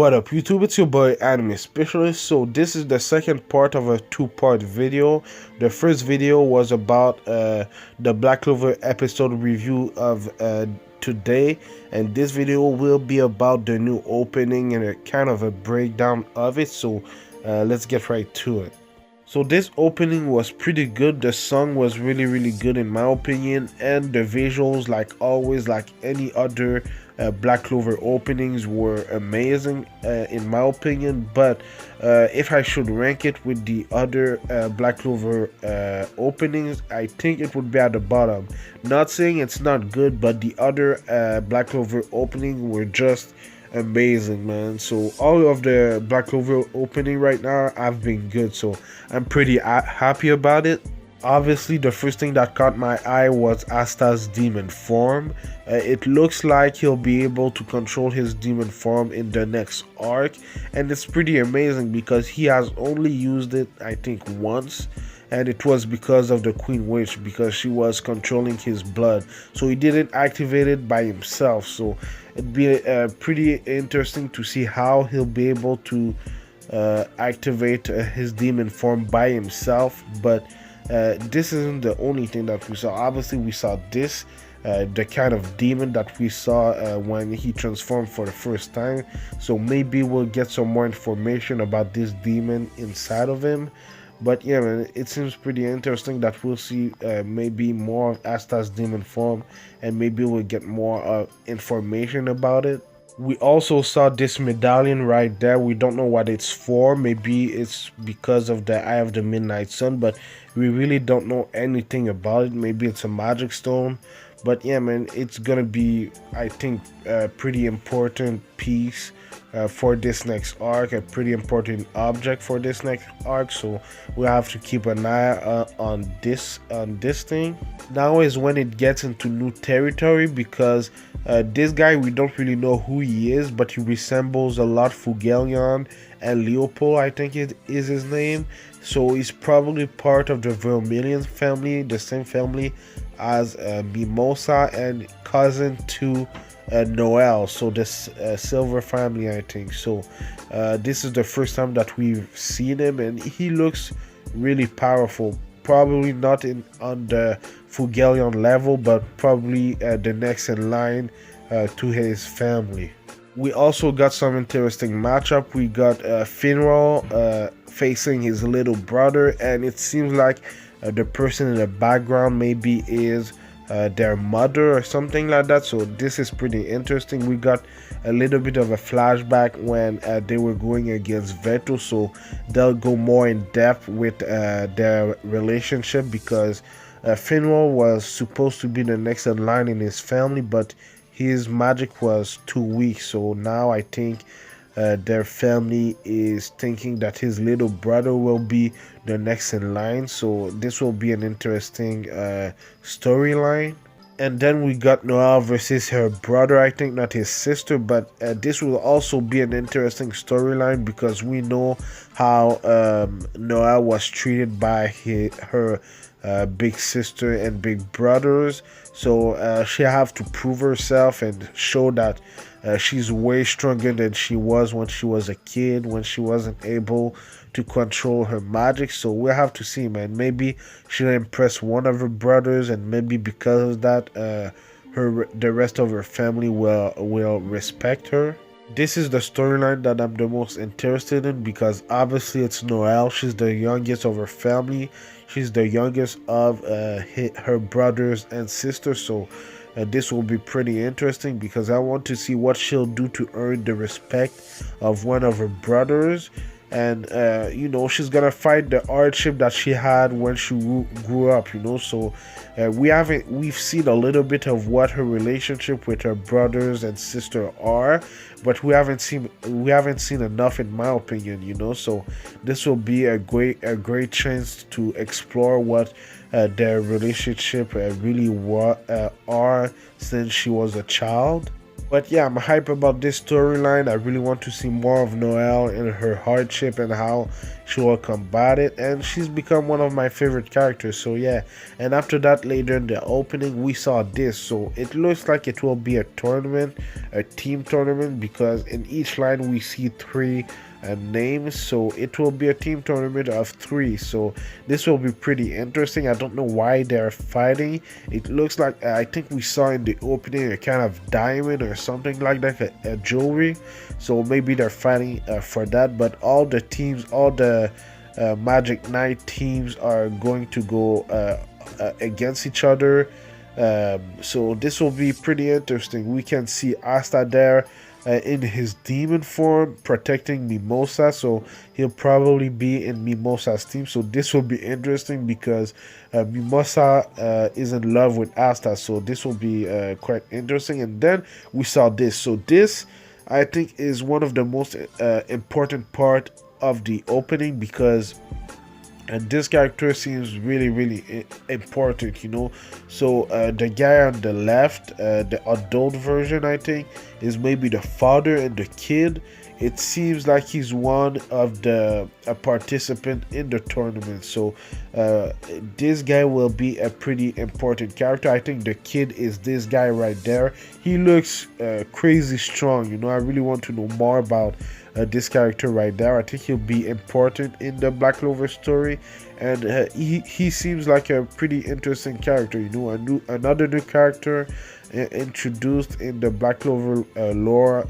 What up YouTube, it's your boy Anime Specialist. So this is the second part of a two-part video. The first video was about the Black Clover episode review of today, and this video will be about the new opening and a kind of a breakdown of it. So let's get right to it. So this opening was pretty good. The song was really good in my opinion, and the visuals, like always, like any other Black Clover openings, were amazing in my opinion. But if I should rank it with the other Black Clover openings, I think it would be at the bottom. Not saying it's not good, but the other Black Clover opening were just amazing, man. So all of the Black Clover opening right now have been good, so I'm pretty happy about it. Obviously, the first thing that caught my eye was Asta's demon form. It looks like he'll be able to control his demon form in the next arc, and it's pretty amazing because he has only used it, I think, once, and it was because of the Queen Witch, because she was controlling his blood, so he didn't activate it by himself. So it'd be pretty interesting to see how he'll be able to activate his demon form by himself. But this isn't the only thing that we saw. Obviously, we saw this, the kind of demon that we saw when he transformed for the first time. So maybe we'll get some more information about this demon inside of him. But yeah, man, it seems pretty interesting that we'll see maybe more of Asta's demon form, and maybe we'll get more information about it. We also saw this medallion right there. We don't know what it's for. Maybe it's because of the Eye of the Midnight Sun, but we really don't know anything about it. Maybe it's a magic stone. But yeah, man, it's gonna be, I think, a pretty important piece for this next arc, a pretty important object for this next arc. So we'll have to keep an eye on this thing. Now is when it gets into new territory, because this guy, we don't really know who he is, but he resembles a lot Fugelion and Leopold, I think it is his name. So he's probably part of the Vermilion family, the same family as Mimosa, and cousin to Noel, so this Silver family, I think. So this is the first time that we've seen him, and he looks really powerful. Probably not on the Fugelion level, but probably the next in line to his family. We also got some interesting matchup. We got Finral facing his little brother, and it seems like the person in the background maybe is their mother or something like that. So this is pretty interesting. We got a little bit of a flashback when they were going against Veto, so they'll go more in depth with their relationship, because Finral was supposed to be the next in line in his family, but his magic was too weak. So now I think their family is thinking that his little brother will be the next in line. So this will be an interesting storyline. And then we got Noelle versus her brother, I think, not his sister, but this will also be an interesting storyline, because we know how Noelle was treated by her big sister and big brothers. So she have to prove herself and show that she's way stronger than she was when she was a kid, when she wasn't able to control her magic. So we'll have to see, man. Maybe she'll impress one of her brothers, and maybe because of that, the rest of her family will respect her. This is the storyline that I'm the most interested in, because obviously it's Noelle. She's the youngest of her family. She's the youngest of her brothers and sisters. So this will be pretty interesting, because I want to see what she'll do to earn the respect of one of her brothers. And you know, she's gonna fight the hardship that she had when she grew up, you know. So we've seen a little bit of what her relationship with her brothers and sister are, but we haven't seen enough, in my opinion, you know. So this will be a great chance to explore what their relationship really are since she was a child. But yeah, I'm hype about this storyline. I really want to see more of Noelle and her hardship and how she will combat it. And she's become one of my favorite characters. So yeah. And after that, later in the opening, we saw this. So it looks like it will be a tournament, a team tournament, because in each line we see three names. So it will be a team tournament of three. So this will be pretty interesting. I don't know why they're fighting. It looks like I think we saw in the opening a kind of diamond or something like that, a jewelry. So maybe they're fighting for that. But all the teams, all the Magic Knight teams are going to go against each other. So this will be pretty interesting. We can see Asta there in his demon form protecting Mimosa, so he'll probably be in Mimosa's team. So this will be interesting because Mimosa is in love with Asta, so this will be quite interesting. And then we saw this. So this, I think, is one of the most important part of the opening, because and this character seems really important, you know. So the guy on the left, the adult version, I think, is maybe the father and the kid. It seems like he's one of the participant in the tournament. So this guy will be a pretty important character. I think the kid is this guy right there. He looks crazy strong, you know. I really want to know more about this character right there. I think he'll be important in the Black Clover story, and he seems like a pretty interesting character, you know. Another new character introduced in the Black Clover lore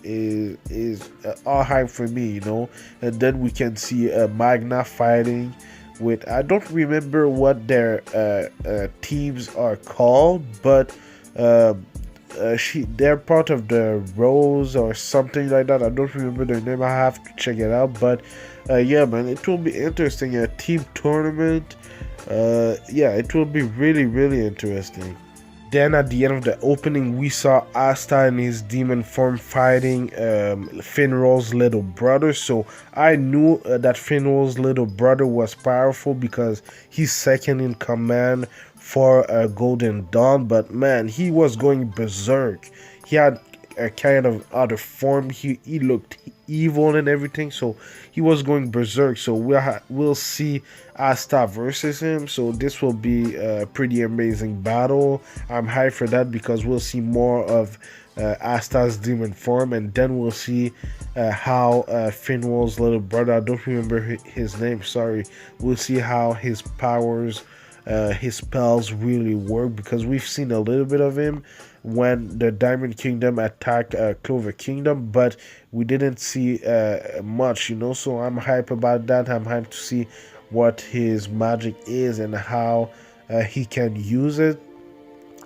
is all hype for me, you know. And then we can see Magna fighting with, I don't remember what their teams are called, but they're part of the Rose or something like that. I don't remember their name. I have to check it out. But yeah, man, it will be interesting. A team tournament. Yeah, it will be really interesting. Then at the end of the opening, we saw Asta in his demon form fighting Finral's little brother. So I knew that Finral's little brother was powerful because he's second in command for Golden Dawn. But man, he was going berserk. He had a kind of other form. He looked evil and everything, so he was going berserk. So we'll see Asta versus him. So this will be a pretty amazing battle. I'm hyped for that because we'll see more of Asta's demon form, and then we'll see how Finwall's little brother, I don't remember his name, sorry, we'll see how his powers, his spells really work, because we've seen a little bit of him when the Diamond Kingdom attacked Clover Kingdom, but we didn't see much, you know. So I'm hype about that. I'm hyped to see what his magic is and how he can use it.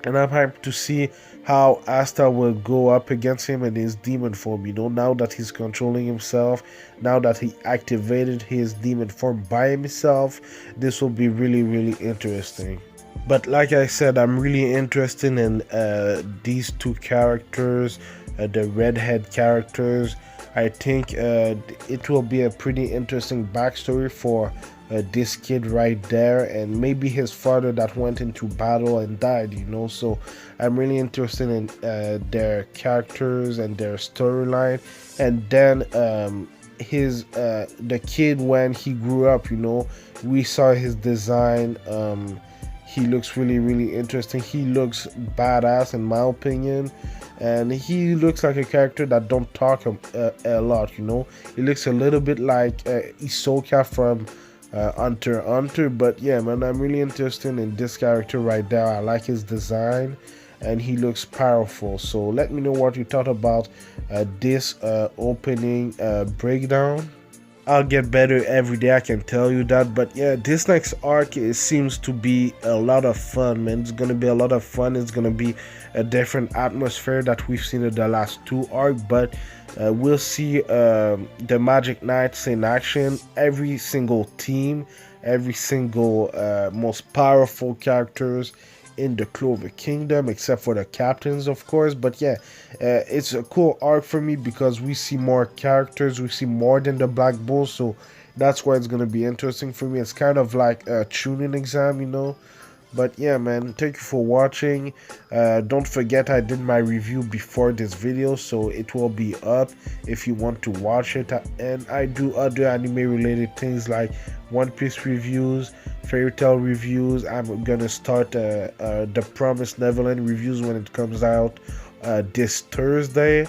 And I'm hyped to see how Asta will go up against him in his demon form, you know, now that he's controlling himself, now that he activated his demon form by himself. This will be really interesting. But like I said, I'm really interested in these two characters, the redhead characters. I think it will be a pretty interesting backstory for this kid right there, and maybe his father that went into battle and died, you know. So I'm really interested in their characters and their storyline. And then the kid, when he grew up, you know, we saw his design. He looks really interesting. He looks badass in my opinion, and he looks like a character that don't talk a lot, you know. He looks a little bit like Isoka from Hunter x Hunter. But yeah, man, I'm really interested in this character right there. I like his design and he looks powerful. So let me know what you thought about this opening breakdown. I'll get better every day, I can tell you that. But yeah, this next arc, it seems to be a lot of fun, man. It's gonna be a lot of fun. It's gonna be a different atmosphere that we've seen in the last two arcs. But we'll see the Magic Knights in action. Every single team, every single most powerful characters in the Clover Kingdom, except for the captains, of course. But yeah, it's a cool arc for me because we see more characters, we see more than the Black Bull, so that's why it's gonna be interesting for me. It's kind of like a tuning exam, you know. But yeah, man, thank you for watching. Don't forget I did my review before this video, so it will be up if you want to watch it. And I do other anime related things like One Piece reviews, Fairy Tail reviews. I'm gonna start the Promised Neverland reviews when it comes out this Thursday.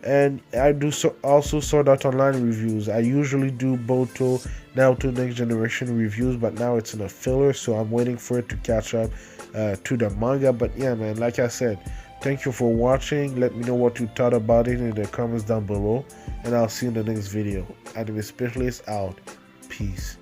And I do also Sword Art Online reviews. I usually do Boto Naruto Next Generation reviews, but now it's in a filler, so I'm waiting for it to catch up to the manga. But yeah, man, like I said, thank you for watching. Let me know what you thought about it in the comments down below, and I'll see you in the next video. Anime Specialist out. Peace.